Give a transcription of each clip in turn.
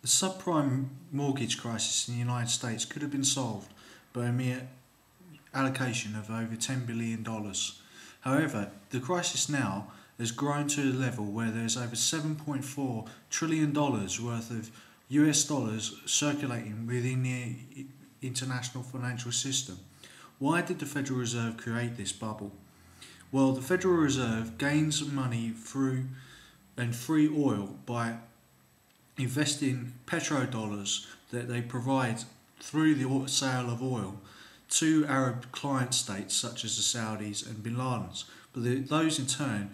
The subprime mortgage crisis in the United States could have been solved by a mere allocation of over $10 billion. However, the crisis now has grown to a level where there is over $7.4 trillion worth of US dollars circulating within the international financial system. Why did the Federal Reserve create this bubble? Well, the Federal Reserve gains money through and free oil by investing petrodollars that they provide through the sale of oil to Arab client states such as the Saudis and Bin Ladens. But those in turn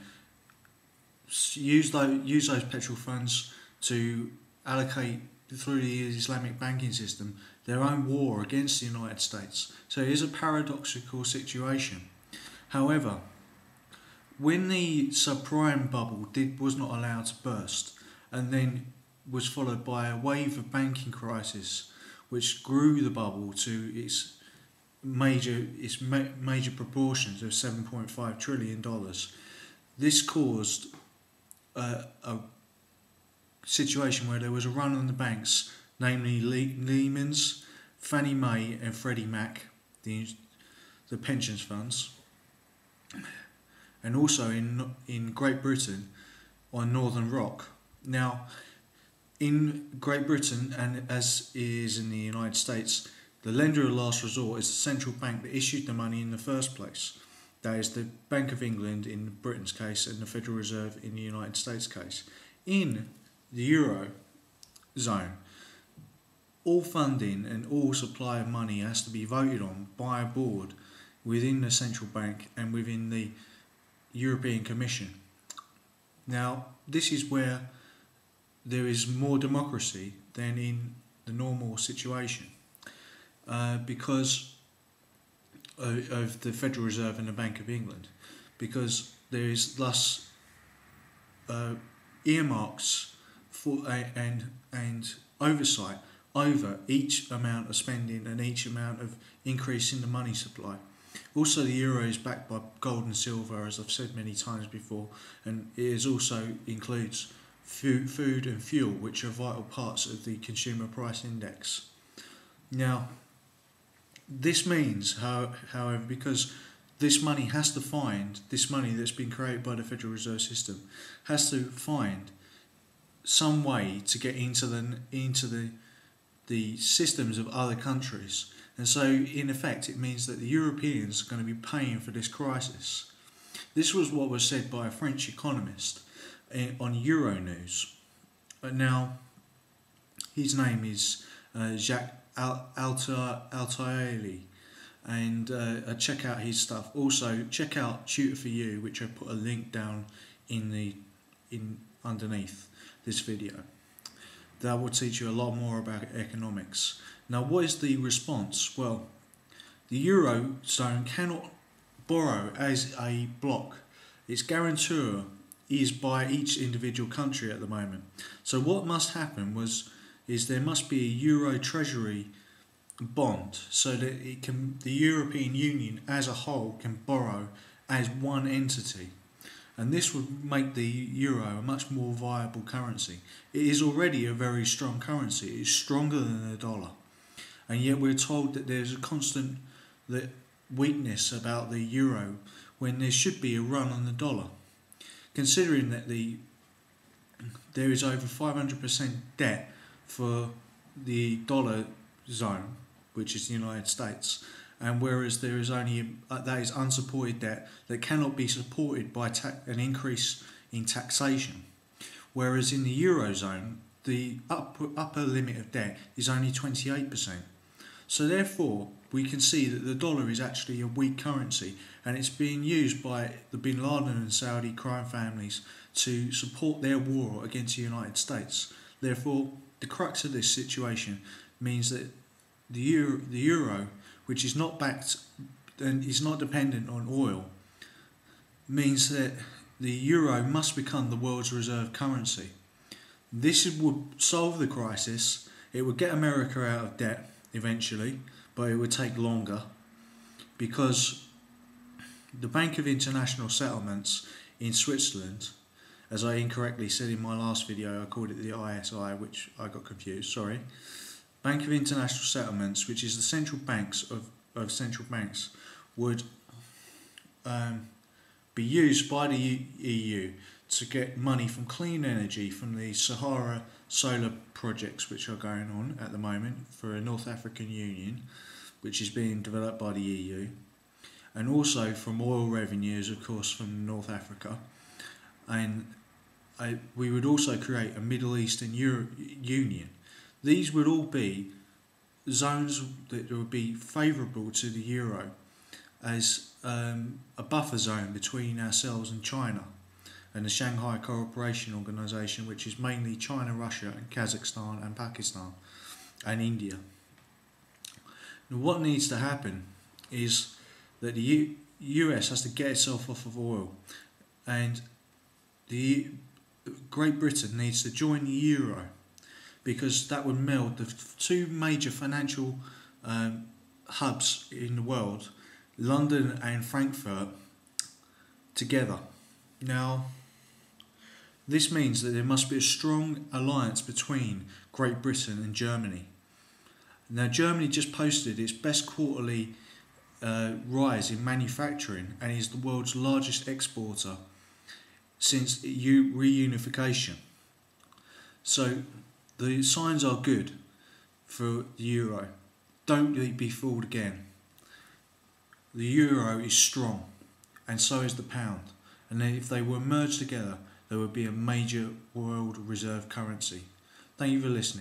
use those petrol funds to allocate through the Islamic banking system their own war against the United States. So it is a paradoxical situation. However, when the subprime bubble was not allowed to burst, and then was followed by a wave of banking crisis which grew the bubble to its major proportions of $7.5 trillion, this caused a situation where there was a run on the banks, namely Lehman's, Fannie Mae and Freddie Mac, the pensions funds, and also in Great Britain on Northern Rock. Now, in Great Britain, and as is in the United States, the lender of last resort is the central bank that issued the money in the first place. That is the Bank of England in Britain's case and the Federal Reserve in the United States case. In the Euro zone, all funding and all supply of money has to be voted on by a board within the central bank and within the European Commission. Now, this is where there is more democracy than in the normal situation because of the Federal Reserve and the Bank of England, because there is thus earmarks for and oversight over each amount of spending and each amount of increase in the money supply. Also, the euro is backed by gold and silver, as I've said many times before, and it is also includes food and fuel, which are vital parts of the consumer price index. Now, this means, however, because this money that's been created by the Federal Reserve System, has to find some way to get into the systems of other countries. And so, in effect, it means that the Europeans are going to be paying for this crisis. This was what was said by a French economist on Euronews. Now, his name is Jacques Altaïli, and check out his stuff. Also, check out Tutor for You, which I put a link down in underneath this video. That will teach you a lot more about economics. Now, what is the response? Well, the Eurozone cannot borrow as a block. Its guarantor is by each individual country at the moment. So what must happen is there must be a Euro Treasury bond so that the European Union as a whole can borrow as one entity. And this would make the euro a much more viable currency. It is already a very strong currency. It is stronger than the dollar. And yet we're told that there's a constant weakness about the euro when there should be a run on the dollar. Considering that there is over 500% debt for the dollar zone, which is the United States, and whereas there is only that is unsupported debt that cannot be supported by an increase in taxation, whereas in the eurozone the upper limit of debt is only 28%. So therefore we can see that the dollar is actually a weak currency, and it's being used by the Bin Laden and Saudi crime families to support their war against the United States. Therefore, the crux of this situation means that the euro, which is not backed and is not dependent on oil, means that the euro must become the world's reserve currency. This would solve the crisis. It would get America out of debt eventually, but it would take longer because the Bank of International Settlements in Switzerland as I incorrectly said in my last video, I called it the ISI, which I got confused, sorry. Bank of International Settlements, which is the central banks of central banks, would be used by the EU to get money from clean energy from the Sahara solar projects which are going on at the moment for a North African Union, which is being developed by the EU, and also from oil revenues, of course, from North Africa. And we would also create a Middle Eastern Union. These would all be zones that would be favourable to the euro as a buffer zone between ourselves and China and the Shanghai Cooperation Organisation, which is mainly China, Russia and Kazakhstan and Pakistan and India. Now, what needs to happen is that the US has to get itself off of oil, and the Great Britain needs to join the euro, because that would meld the two major financial hubs in the world, London and Frankfurt, together. Now, this means that there must be a strong alliance between Great Britain and Germany. Now, Germany just posted its best quarterly rise in manufacturing and is the world's largest exporter since reunification. So the signs are good for the euro. Don't be fooled again. The euro is strong, and so is the pound. And if they were merged together, there would be a major world reserve currency. Thank you for listening.